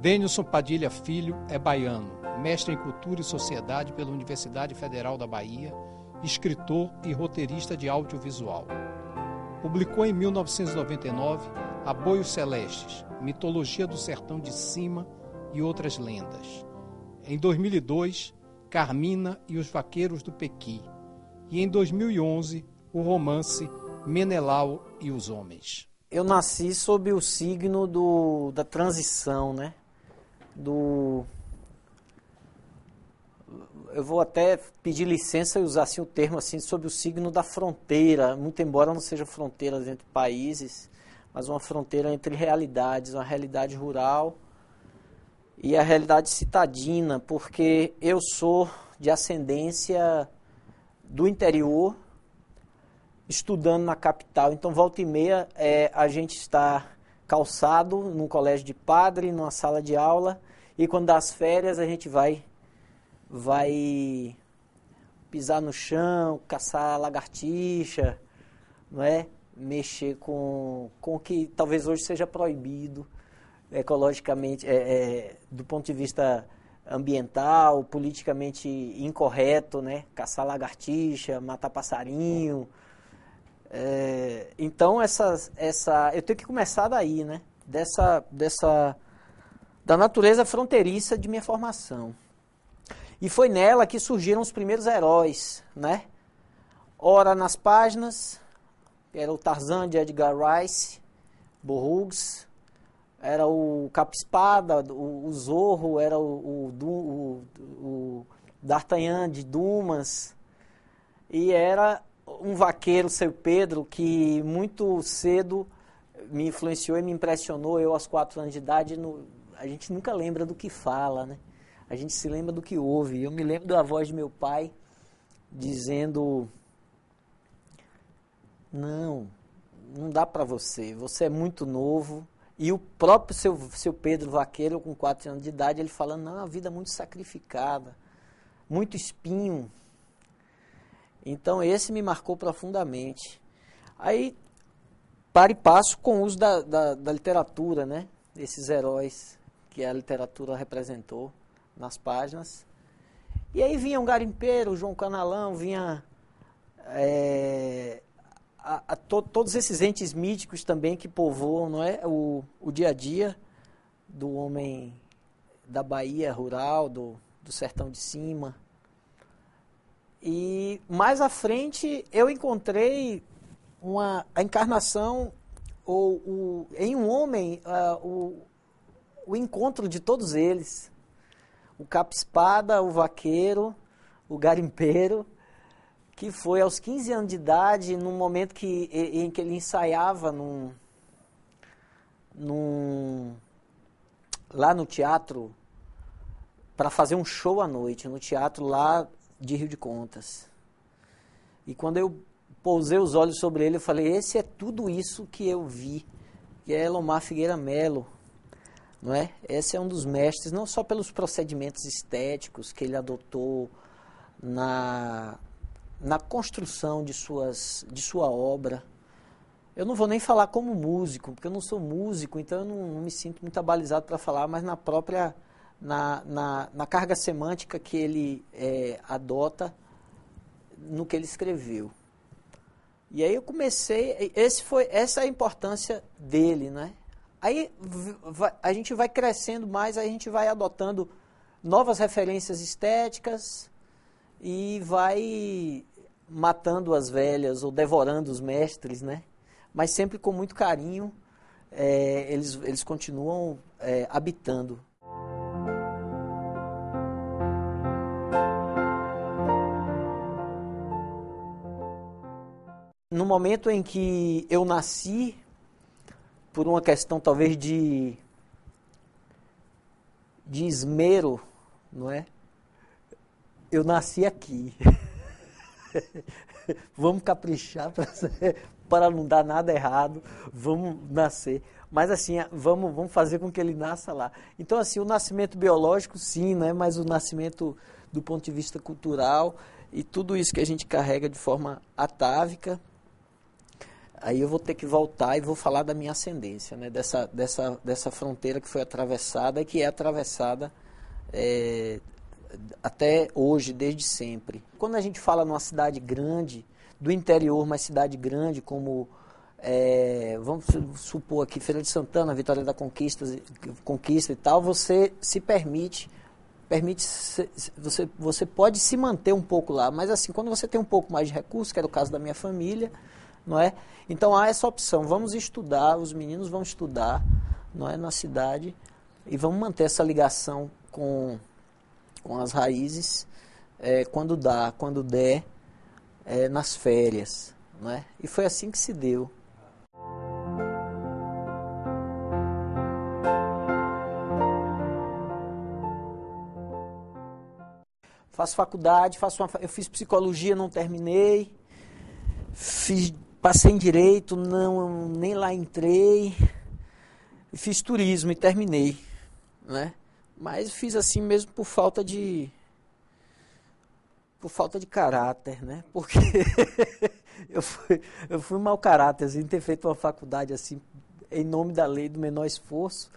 Denilson Padilha Filho é baiano, mestre em Cultura e Sociedade pela Universidade Federal da Bahia, escritor e roteirista de audiovisual. Publicou em 1999 Aboios Celestes, Mitologia do Sertão de Cima e Outras Lendas. Em 2002, Carmina e os Vaqueiros do Pequi. E em 2011, o romance Menelau e os Homens. Eu nasci sob o signo da transição, né? Eu vou até pedir licença e usar assim, o termo assim, sobre o signo da fronteira, muito embora não seja fronteiras entre países, mas uma fronteira entre realidades, uma realidade rural e a realidade citadina, porque eu sou de ascendência do interior, estudando na capital. Então, volta e meia, a gente está calçado num colégio de padre, numa sala de aula, e quando dá as férias a gente vai pisar no chão, caçar lagartixa, não é? Mexer com o que talvez hoje seja proibido ecologicamente, do ponto de vista ambiental, politicamente incorreto, né? Caçar lagartixa, matar passarinho. Então, eu tenho que começar daí, né? Da natureza fronteiriça de minha formação. E foi nela que surgiram os primeiros heróis, né? Ora nas páginas, era o Tarzan de Edgar Rice Burroughs, era o Capa-Espada, o Zorro, era o D'Artagnan de Dumas, e era um vaqueiro, seu Pedro, que muito cedo me influenciou e me impressionou. Eu, aos 4 anos de idade, a gente nunca lembra do que fala, né? A gente se lembra do que ouve. Eu me lembro da voz de meu pai dizendo: não dá para você é muito novo. E o próprio seu Pedro vaqueiro, com 4 anos de idade, ele falando: não, a vida é muito sacrificada, muito espinho. Então, esse me marcou profundamente. Aí, para e passo com o uso da literatura, né? Esses heróis que a literatura representou nas páginas. E aí vinha um garimpeiro, o João Canalão, vinha todos esses entes míticos também que povoam, não é? o dia a dia do homem da Bahia rural, do sertão de cima. E mais à frente eu encontrei a encarnação, em um homem, o encontro de todos eles. O Capa-Espada, o vaqueiro, o garimpeiro, que foi aos 15 anos de idade, num momento em que ele ensaiava lá no teatro, para fazer um show à noite, no teatro lá de Rio de Contas. E quando eu pousei os olhos sobre ele, eu falei: esse é tudo isso que eu vi, que é Elomar Figueira Melo, não é? Esse é um dos mestres, não só pelos procedimentos estéticos que ele adotou na construção de sua obra. Eu não vou nem falar como músico, porque eu não sou músico, então eu não me sinto muito abalizado para falar, mas na própria na carga semântica que ele adota no que ele escreveu. E aí eu comecei, essa é a importância dele, né? Aí a gente vai crescendo mais, a gente vai adotando novas referências estéticas e vai matando as velhas ou devorando os mestres, né? Mas sempre com muito carinho, eles continuam habitando. No momento em que eu nasci, por uma questão talvez de esmero, não é? Eu nasci aqui. Vamos caprichar para não dar nada errado, vamos nascer. Mas assim, vamos fazer com que ele nasça lá. Então assim, o nascimento biológico sim, né? Mas o nascimento do ponto de vista cultural e tudo isso que a gente carrega de forma atávica, Aí eu vou ter que voltar e vou falar da minha ascendência, né? Dessa fronteira que foi atravessada e que é atravessada até hoje, desde sempre. Quando a gente fala numa cidade grande, do interior, mas cidade grande, como, vamos supor aqui, Feira de Santana, Vitória da Conquista e tal, você se permite você pode se manter um pouco lá, mas assim, quando você tem um pouco mais de recursos, que era o caso da minha família, não é? Então há essa opção, vamos estudar, os meninos vão estudar, não é, na cidade, e vamos manter essa ligação com as raízes, quando der, nas férias, não é? E foi assim que se deu. Faço faculdade, eu fiz psicologia, não terminei, passei em direito, nem lá entrei, fiz turismo e terminei, né? Mas fiz assim mesmo por falta de caráter, né? Porque eu fui mau caráter, assim, ter feito uma faculdade assim, em nome da lei do menor esforço.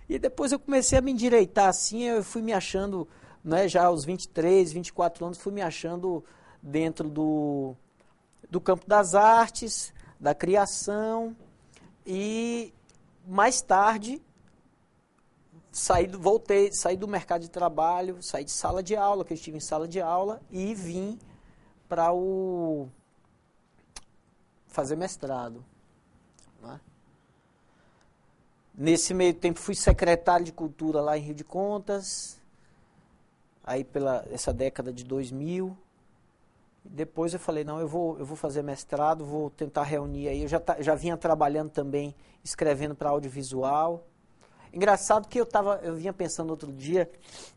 E depois eu comecei a me endireitar assim, eu fui me achando, né, já aos 23, 24 anos, fui me achando dentro do campo das artes, da criação, e mais tarde saí do mercado de trabalho, saí de sala de aula, que eu estive em sala de aula, e vim para fazer mestrado, né? Nesse meio tempo fui secretário de cultura lá em Rio de Contas, aí essa década de 2000. Depois eu falei, não, eu vou fazer mestrado, vou tentar reunir aí. Eu já vinha trabalhando também, escrevendo para audiovisual. Engraçado que eu vinha pensando outro dia,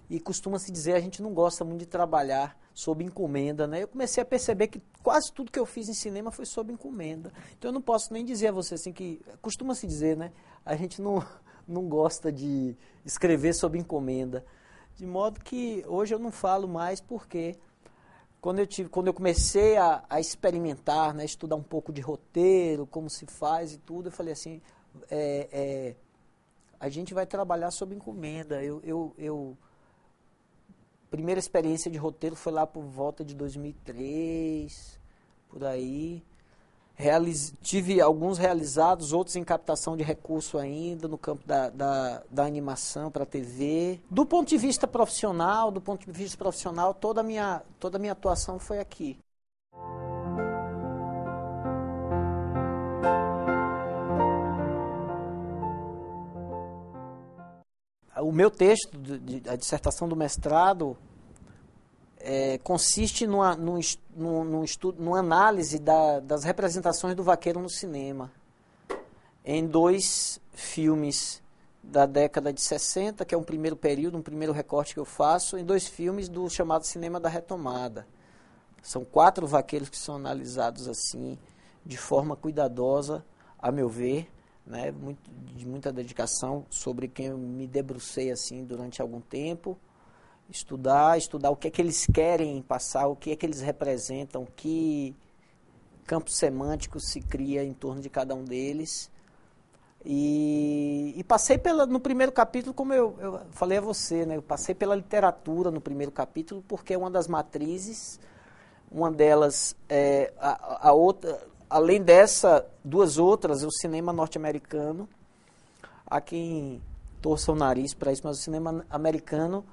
e costuma-se dizer, a gente não gosta muito de trabalhar sob encomenda, né? Eu comecei a perceber que quase tudo que eu fiz em cinema foi sob encomenda. Então eu não posso nem dizer a você assim que, costuma-se dizer, né? A gente não gosta de escrever sob encomenda. De modo que hoje eu não falo mais porque quando eu comecei a experimentar, né, estudar um pouco de roteiro, como se faz e tudo, eu falei assim, a gente vai trabalhar sob encomenda. Primeira experiência de roteiro foi lá por volta de 2003, por aí. Tive alguns realizados, outros em captação de recurso ainda, no campo da animação para a TV. Do ponto de vista profissional, toda a minha atuação foi aqui. O meu texto, a dissertação do mestrado, consiste numa análise das representações do vaqueiro no cinema, em 2 filmes da década de 60, que é um primeiro período, um primeiro recorte que eu faço, em 2 filmes do chamado Cinema da Retomada. São 4 vaqueiros que são analisados assim, de forma cuidadosa, a meu ver, né, de muita dedicação, sobre quem eu me debrucei assim durante algum tempo. Estudar o que é que eles querem passar, o que é que eles representam, que campo semântico se cria em torno de cada um deles. E passei no primeiro capítulo, como eu falei a você, né, eu passei pela literatura no primeiro capítulo, porque é uma das matrizes, uma delas, a outra, além dessa, 2 outras, é o cinema norte-americano. Há quem torça o nariz para isso, mas o cinema americano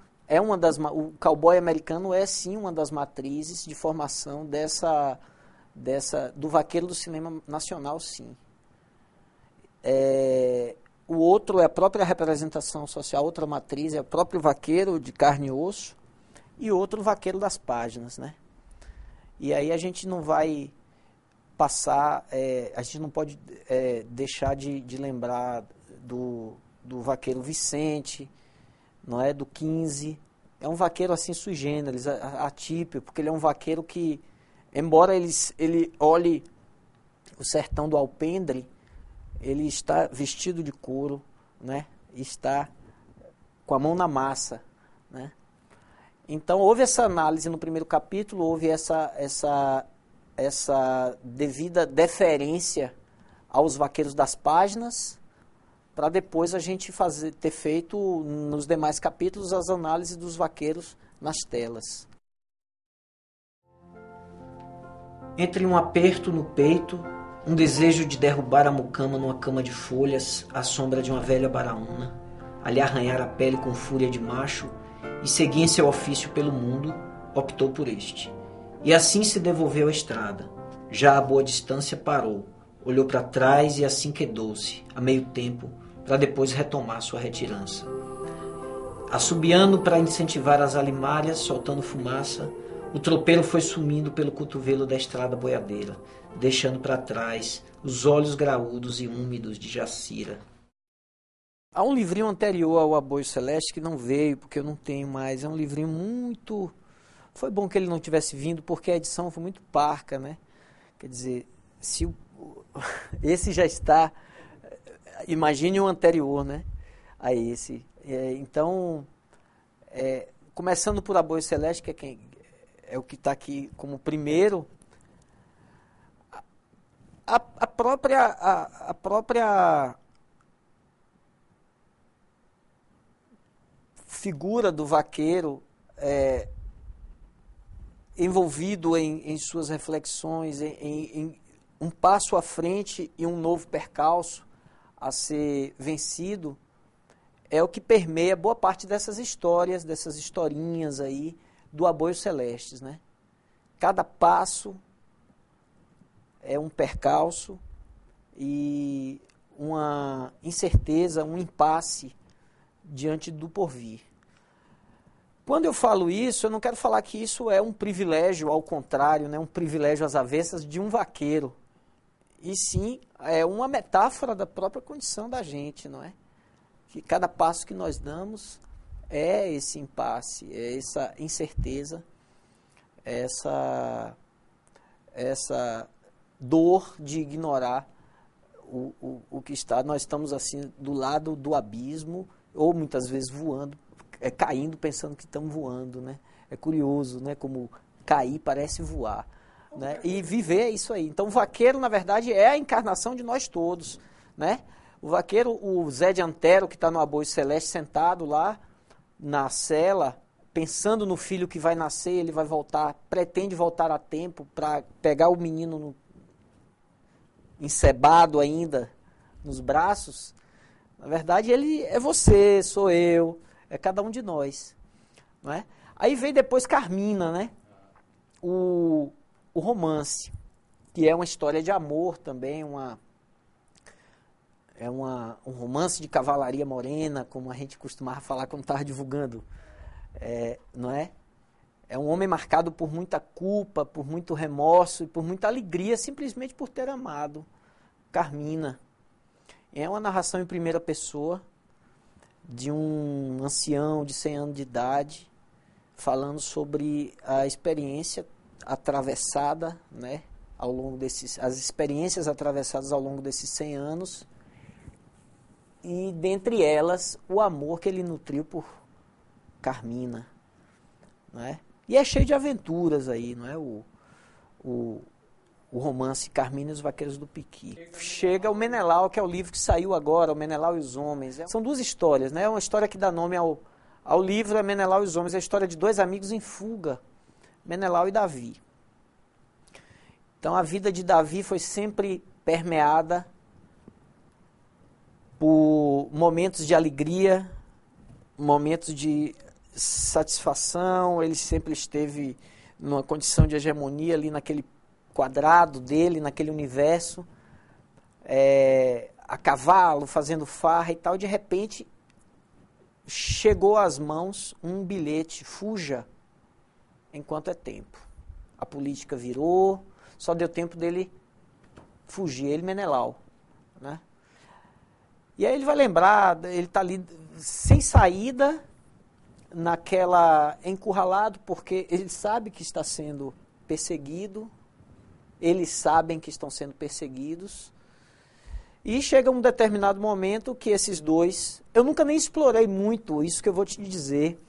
o cowboy americano é sim uma das matrizes de formação do vaqueiro do cinema nacional, sim. O outro é a própria representação social, outra matriz é o próprio vaqueiro de carne e osso, e outro vaqueiro das páginas, né? E aí a gente não vai passar, a gente não pode deixar de lembrar do vaqueiro Vicente, não é, do 15, é um vaqueiro assim sui generis, atípico, porque ele é um vaqueiro que, embora ele olhe o sertão do alpendre, ele está vestido de couro, né, está com a mão na massa, né. Então houve essa análise no primeiro capítulo, houve essa devida deferência aos vaqueiros das páginas, para depois a gente ter feito nos demais capítulos as análises dos vaqueiros nas telas. Entre um aperto no peito, um desejo de derrubar a mucama numa cama de folhas, à sombra de uma velha baraúna, ali arranhar a pele com fúria de macho e seguir em seu ofício pelo mundo, optou por este. E assim se devolveu à estrada. Já a boa distância parou, olhou para trás e assim quedou-se, a meio tempo, para depois retomar sua retirança. Assobiando para incentivar as alimárias, soltando fumaça, o tropeiro foi sumindo pelo cotovelo da estrada boiadeira, deixando para trás os olhos graúdos e úmidos de Jacira. Há um livrinho anterior ao Aboio Celeste que não veio, porque eu não tenho mais. É um livrinho muito... Foi bom que ele não tivesse vindo, porque a edição foi muito parca, né? Quer dizer, se esse já está... Imagine o anterior, né? A esse. Então, começando por Aboio Celeste, que é o que está aqui como primeiro, a própria figura do vaqueiro envolvido em suas reflexões, em um passo à frente e um novo percalço a ser vencido, é o que permeia boa parte dessas histórias, dessas historinhas aí do Aboio Celestes, né? Cada passo é um percalço e uma incerteza, um impasse diante do porvir. Quando eu falo isso, eu não quero falar que isso é um privilégio, ao contrário, né? Um privilégio às avessas de um vaqueiro. E sim, é uma metáfora da própria condição da gente, não é? Que cada passo que nós damos é esse impasse, é essa incerteza, essa dor de ignorar o que está. Nós estamos assim do lado do abismo, ou muitas vezes voando, caindo pensando que estamos voando, né? É curioso, né? Como cair parece voar. Né? E viver é isso aí. Então o vaqueiro, na verdade, é a encarnação de nós todos, né? O vaqueiro, o Zé de Antero, que está no Aboio Celeste, sentado lá na cela, pensando no filho que vai nascer, ele vai voltar, pretende voltar a tempo para pegar o menino encebado ainda nos braços. Na verdade, ele é você, sou eu, é cada um de nós, não é? Aí vem depois Carmina, né? O romance, que é uma história de amor também, um romance de cavalaria morena, como a gente costumava falar quando estava divulgando, não é? É um homem marcado por muita culpa, por muito remorso e por muita alegria, simplesmente por ter amado. Carmina. É uma narração em primeira pessoa de um ancião de 100 anos de idade, falando sobre a experiência atravessada, né, ao longo as experiências atravessadas ao longo desses 100 anos, e dentre elas o amor que ele nutriu por Carmina, né? E é cheio de aventuras aí, não é? O romance Carmina e os Vaqueiros do Piqui. Chega o Menelau, que é o livro que saiu agora, o Menelau e os Homens. São duas histórias, né? Uma história que dá nome ao livro, é Menelau e os Homens, é a história de dois amigos em fuga, Menelau e Davi. Então a vida de Davi foi sempre permeada por momentos de alegria, momentos de satisfação. Ele sempre esteve numa condição de hegemonia ali naquele quadrado dele, naquele universo, a cavalo, fazendo farra e tal. De repente chegou às mãos um bilhete: fuja enquanto é tempo. A política virou, só deu tempo dele fugir, ele Menelau, né? E aí ele vai lembrar, ele está ali sem saída, encurralado, porque ele sabe que está sendo perseguido, eles sabem que estão sendo perseguidos, e chega um determinado momento que esses dois, eu nunca nem explorei muito isso que eu vou te dizer,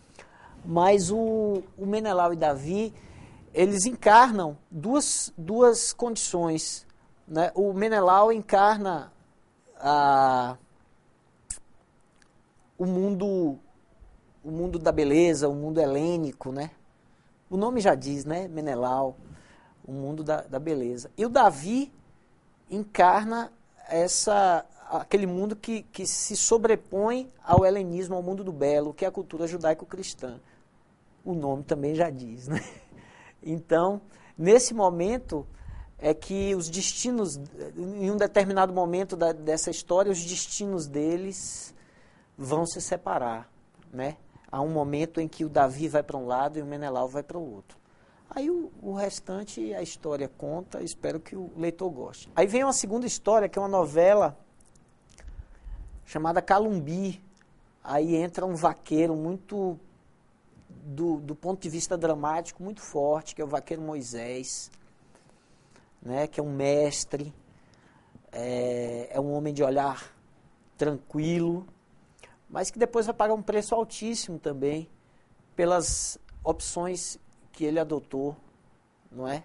mas o Menelau e Davi, eles encarnam duas condições. né? O Menelau encarna o mundo da beleza, o mundo helênico, né? O nome já diz, né? Menelau, o mundo da beleza. E o Davi encarna aquele mundo que se sobrepõe ao helenismo, ao mundo do belo, que é a cultura judaico-cristã. O nome também já diz, né? Então, nesse momento é que os destinos, em um determinado momento dessa história, os destinos deles vão se separar, né? Há um momento em que o Davi vai para um lado e o Menelau vai para o outro. Aí o restante a história conta, espero que o leitor goste. Aí vem uma segunda história, que é uma novela chamada Calumbi. Aí entra um vaqueiro muito, do ponto de vista dramático, muito forte, que é o vaqueiro Moisés, né, que é um mestre, é um homem de olhar tranquilo, mas que depois vai pagar um preço altíssimo também pelas opções que ele adotou, não é?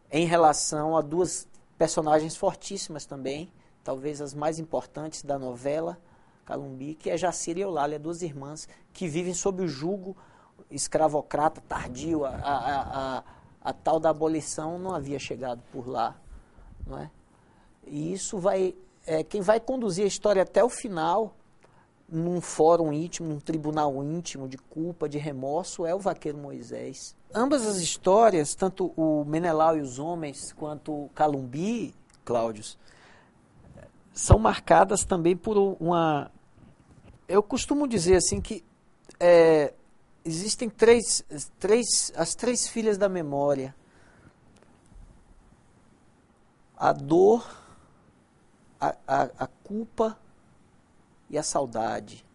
Em relação a duas personagens fortíssimas também, talvez as mais importantes da novela Calumbi, que é Jacira e Eulália, duas irmãs que vivem sob o jugo escravocrata tardio, a tal da abolição não havia chegado por lá, não é? E isso quem vai conduzir a história até o final, num fórum íntimo, num tribunal íntimo de culpa, de remorso, é o vaqueiro Moisés. Ambas as histórias, tanto o Menelau e os Homens, quanto o Calumbi, Cláudios, são marcadas também por uma... Eu costumo dizer assim que existem as três filhas da memória. A dor, a culpa e a saudade.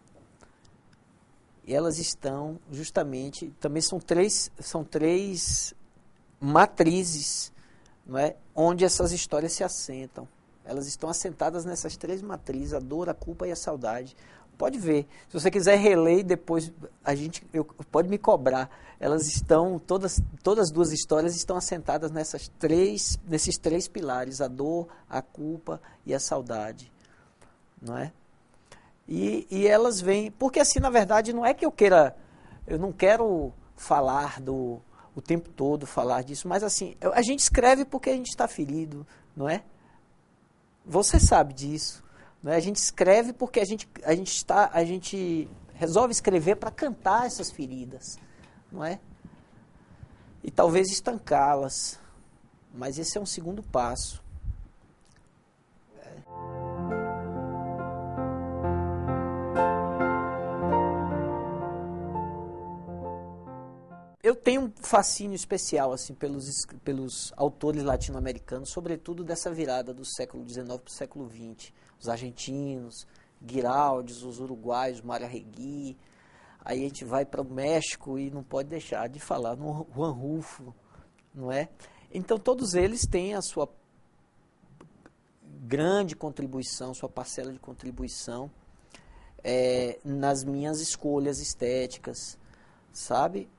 E elas estão justamente, também são três matrizes, não é? Onde essas histórias se assentam. Elas estão assentadas nessas três matrizes, a dor, a culpa e a saudade. Pode ver. Se você quiser reler, depois pode me cobrar. Elas estão, todas as duas histórias estão assentadas nesses três pilares, a dor, a culpa e a saudade. Não é? E elas vêm, porque assim, na verdade, não é que eu não quero falar o tempo todo, falar disso, mas assim, a gente escreve porque a gente está ferido, não é? Você sabe disso, não é? A gente escreve porque a gente resolve escrever para cantar essas feridas, não é? E talvez estancá-las, mas esse é um segundo passo. Eu tenho um fascínio especial assim, pelos autores latino-americanos, sobretudo dessa virada do século XIX para o século XX. Os argentinos, Guiraldes, os uruguaios, Mário Arregui. Aí a gente vai para o México e não pode deixar de falar no Juan Rulfo, não é? Então todos eles têm a sua grande contribuição, sua parcela de contribuição nas minhas escolhas estéticas. Sabe?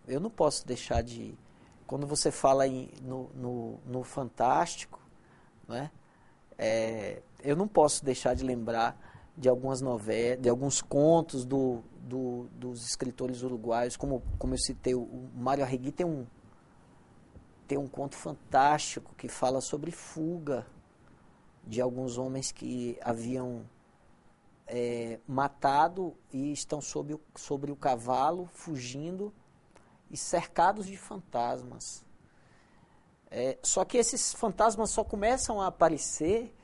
Eu não posso deixar de... Quando você fala no fantástico, né? Eu não posso deixar de lembrar de algumas novelas, de alguns contos dos escritores uruguaios, como eu citei, o Mário Arregui tem um conto fantástico que fala sobre fuga de alguns homens que haviam... matado e estão sobre o cavalo, fugindo e cercados de fantasmas. Só que esses fantasmas só começam a aparecer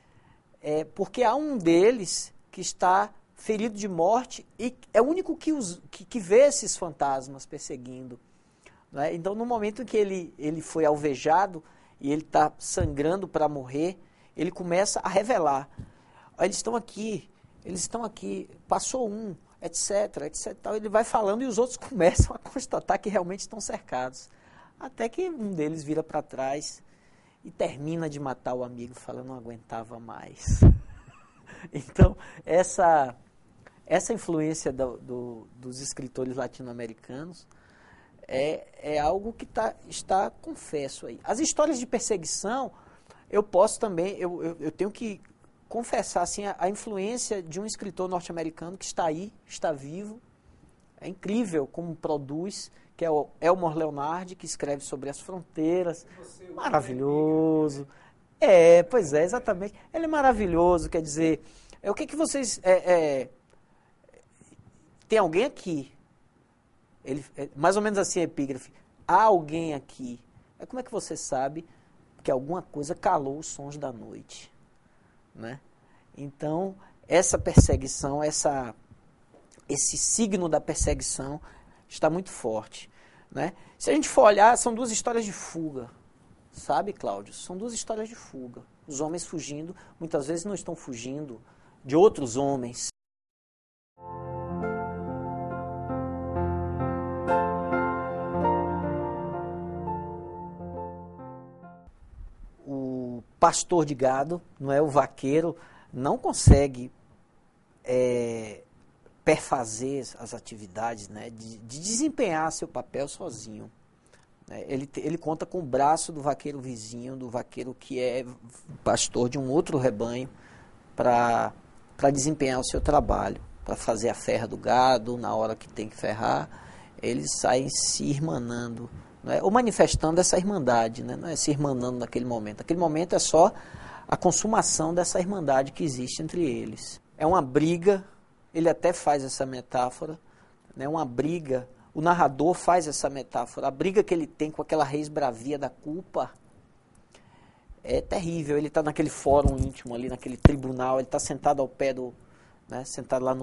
porque há um deles que está ferido de morte e é o único que vê esses fantasmas perseguindo. Não é? Então, no momento em que ele foi alvejado e ele está sangrando para morrer, ele começa a revelar. Eles estão aqui, passou um, etc, etc. Tal. Ele vai falando e os outros começam a constatar que realmente estão cercados. Até que um deles vira para trás e termina de matar o amigo, falando, não aguentava mais. Então, essa influência dos escritores latino-americanos é algo que está confesso aí. As histórias de perseguição eu posso também, eu tenho que confessar assim, a influência de um escritor norte-americano que está aí, está vivo. É incrível como produz, que é o Elmore Leonard, que escreve sobre as fronteiras. Maravilhoso. Pois é, exatamente. Ele é maravilhoso, quer dizer, o que vocês... tem alguém aqui, mais ou menos assim a epígrafe, há alguém aqui. Como é que você sabe que alguma coisa calou os sons da noite? Né? Então, essa perseguição, esse signo da perseguição está muito forte. Né? Se a gente for olhar, são duas histórias de fuga. Sabe, Cláudio? São duas histórias de fuga. Os homens fugindo, muitas vezes não estão fugindo de outros homens. O pastor de gado, não é o vaqueiro, não consegue perfazer as atividades, né, de desempenhar seu papel sozinho. Ele conta com o braço do vaqueiro vizinho, do vaqueiro que é pastor de um outro rebanho, para desempenhar o seu trabalho, para fazer a ferra do gado, na hora que tem que ferrar, eles saem se irmanando, né, ou manifestando essa irmandade, né, não é se irmanando naquele momento. Aquele momento é só a consumação dessa irmandade que existe entre eles. É uma briga, ele até faz essa metáfora, né, uma briga. O narrador faz essa metáfora. A briga que ele tem com aquela reis bravia da culpa é terrível. Ele está naquele fórum íntimo ali, naquele tribunal, ele está sentado ao pé do... Né, sentado lá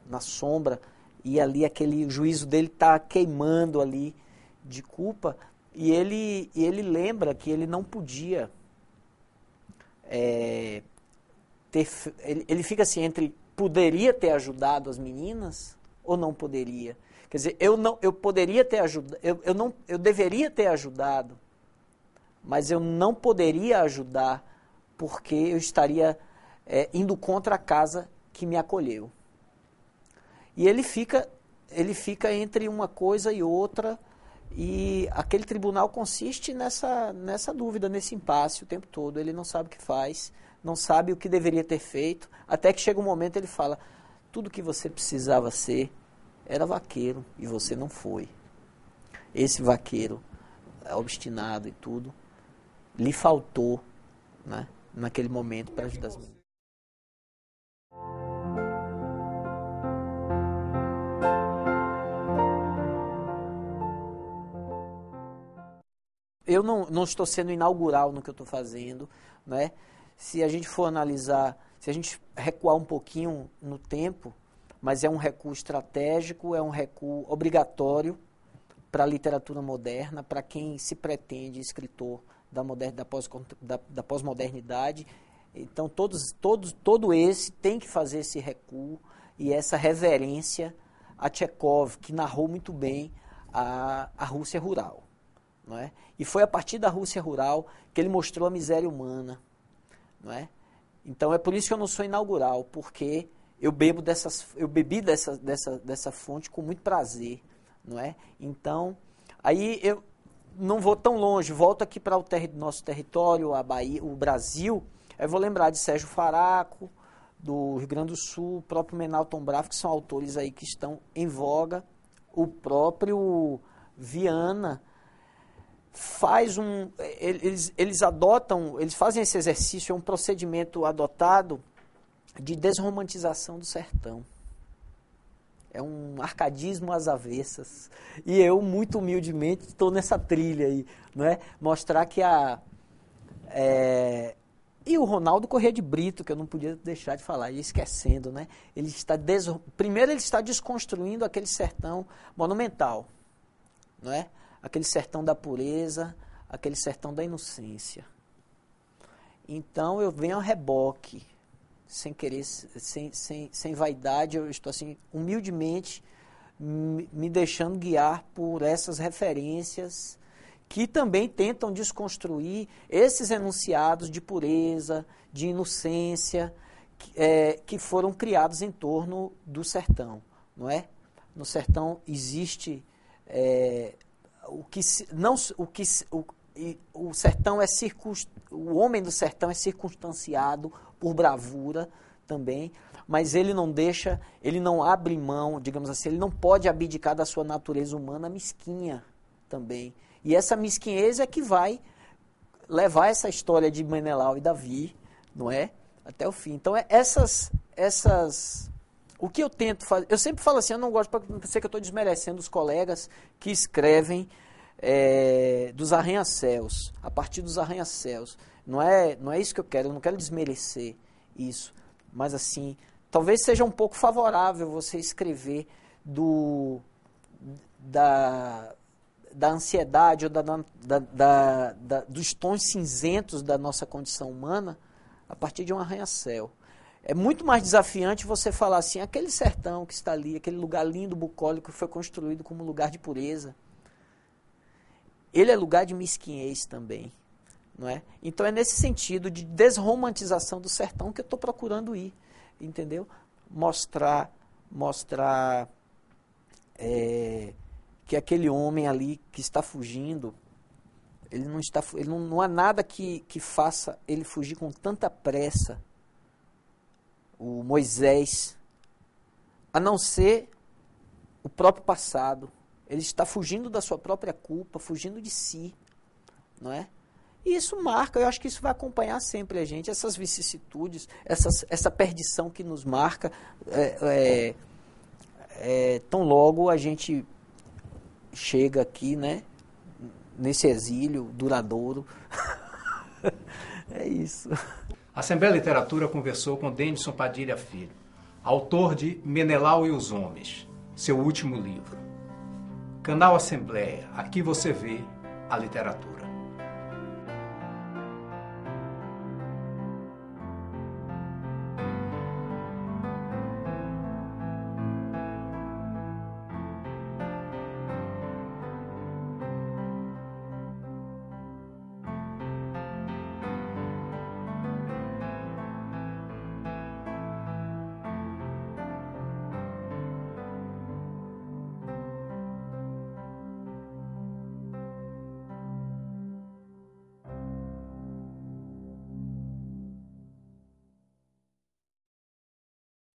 na sombra, e ali o juízo dele está queimando ali de culpa, e ele lembra que ele não podia ele fica assim entre poderia ter ajudado as meninas ou não poderia. Quer dizer, eu poderia ter ajudado, eu deveria ter ajudado, mas eu não poderia ajudar porque eu estaria indo contra a casa que me acolheu. E ele fica entre uma coisa e outra, e aquele tribunal consiste nessa dúvida, nesse impasse o tempo todo. Ele não sabe o que faz, não sabe o que deveria ter feito, até que chega um momento ele fala, tudo que você precisava ser era vaqueiro, e você não foi. Esse vaqueiro, obstinado e tudo, lhe faltou, né, naquele momento para ajudar as meninas. Eu não estou sendo inaugural no que eu estou fazendo, né? Se a gente for analisar, se a gente recuar um pouquinho no tempo, mas é um recuo estratégico, é um recuo obrigatório para a literatura moderna, para quem se pretende escritor da pós-modernidade. Então, todo esse tem que fazer esse recuo e essa reverência a Tchekov, que narrou muito bem a Rússia rural. Não é? E foi a partir da Rússia rural que ele mostrou a miséria humana. Não é? Então, é por isso que eu não sou inaugural, porque eu bebi dessa fonte com muito prazer, não é? Então, aí eu não vou tão longe, volto aqui para o nosso território, a Bahia, o Brasil, eu vou lembrar de Sérgio Faraco, do Rio Grande do Sul, o próprio Menalton Bravo, que são autores aí que estão em voga, o próprio Viana eles fazem esse exercício, é um procedimento adotado de desromantização do sertão. É um arcadismo às avessas. E eu, muito humildemente, estou nessa trilha aí, não é? Mostrar que e o Ronaldo Corrêa de Brito, que eu não podia deixar de falar, e esquecendo, né? Primeiro ele está desconstruindo aquele sertão monumental, não é? Aquele sertão da pureza, aquele sertão da inocência. Então eu venho a reboque, sem querer, sem vaidade, eu estou assim, humildemente me deixando guiar por essas referências que também tentam desconstruir esses enunciados de pureza, de inocência, que foram criados em torno do sertão, não é? No sertão existe o sertão o homem do sertão é circunstanciado por bravura também, mas ele não deixa, ele não abre mão, digamos assim, ele não pode abdicar da sua natureza humana mesquinha também. E essa mesquinhez é que vai levar essa história de Menelau e Davi, não é? Até o fim. Então, o que eu tento fazer, eu sempre falo assim, eu não gosto, para ser que eu estou desmerecendo os colegas que escrevem dos arranha-céus, a partir dos arranha-céus. Não é isso que eu não quero desmerecer isso, mas assim, talvez seja um pouco favorável você escrever da ansiedade ou dos tons cinzentos da nossa condição humana a partir de um arranha-céu. É muito mais desafiante você falar assim, aquele sertão que está ali, aquele lugar lindo, bucólico, que foi construído como lugar de pureza, ele é lugar de mesquinhez também, não é? Então é nesse sentido de desromantização do sertão que eu estou procurando ir, entendeu? Mostrar que aquele homem ali que está fugindo, não há nada que faça ele fugir com tanta pressa, o Moisés, a não ser o próprio passado. Ele está fugindo da sua própria culpa, fugindo de si, não é? E isso marca, eu acho que isso vai acompanhar sempre a gente, essas vicissitudes, essa perdição que nos marca, tão logo a gente chega aqui, né, nesse exílio duradouro. É isso. A Assembleia Literatura conversou com Denison Padilha Filho, autor de Menelau e os Homens, seu último livro. Canal Assembleia, aqui você vê a literatura.